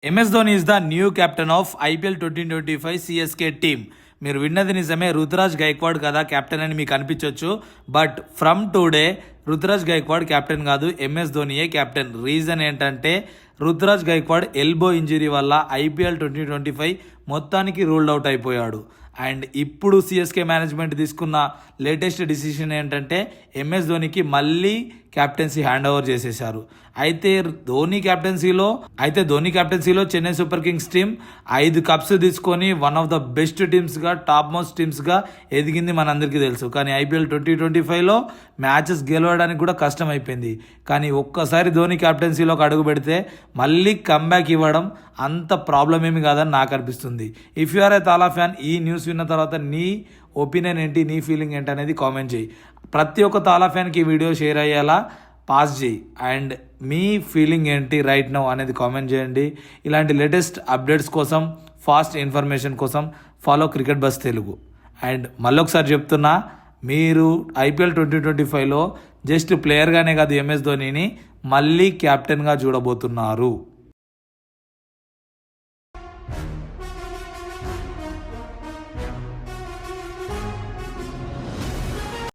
MS Dhoni is the new captain of IPL 2025 CSK team. మీరు విన్నది నిజమే, రుతురాజ్ గైక్వాడ్ కదా కెప్టెన్ అని మీకు అనిపించవచ్చు. But from today Ruturaj Gaikwad captain కాదు, MS ధోనియే కెప్టెన్. రీజన్ ఏంటంటే రుతురాజ్ గైక్వాడ్ ఎల్బో ఇంజరీ వల్ల IPL 2025 మొత్తానికి రూల్డ్ అవుట్ అయిపోయాడు. అండ్ ఇప్పుడు సిఎస్కే మేనేజ్మెంట్ తీసుకున్న లేటెస్ట్ డిసిషన్ ఏంటంటే MS ధోనికి మళ్ళీ క్యాప్టెన్సీ హ్యాండ్ ఓవర్ చేసేశారు. అయితే ధోని క్యాప్టెన్సీలో చెన్నై సూపర్ కింగ్స్ టీం 5 కప్స్ తీసుకొని వన్ ఆఫ్ ద బెస్ట్ టీమ్స్గా, టాప్ మోస్ట్ టీమ్స్గా ఎదిగింది మనందరికీ తెలుసు. కానీ IPL 2025లో మ్యాచెస్ గెలవడానికి కూడా కష్టం అయిపోయింది. కానీ ఒక్కసారి ధోని క్యాప్టెన్సీలోకి అడుగు పెడితే మళ్ళీ కమ్బ్యాక్ ఇవ్వడం అంత ప్రాబ్లం ఏమి కాదని నాకు అనిపిస్తుంది. ఇఫ్ యు ఆర్ ఏ తాలా ఫ్యాన్, ఈ న్యూస్ విన్న తర్వాత నీ ఒపీనియన్ ఏంటి, నీ ఫీలింగ్ ఏంటి అనేది కామెంట్ చేయి. ప్రతి ఒక్క తాలా ఫ్యాన్కి ఈ వీడియో షేర్ అయ్యేలా పాస్ చేయి. అండ్ మీ ఫీలింగ్ ఏంటి రైట్ నౌ అనేది కామెంట్ చేయండి. ఇలాంటి లేటెస్ట్ అప్డేట్స్ కోసం, ఫాస్ట్ ఇన్ఫర్మేషన్ కోసం follow cricket bus Telugu. And మళ్ళొకసారి చెప్తున్నా, మీరు IPL 2025లో జస్ట్ ప్లేయర్గానే కాదు MS ధోనిని మళ్ళీ క్యాప్టెన్గా చూడబోతున్నారు.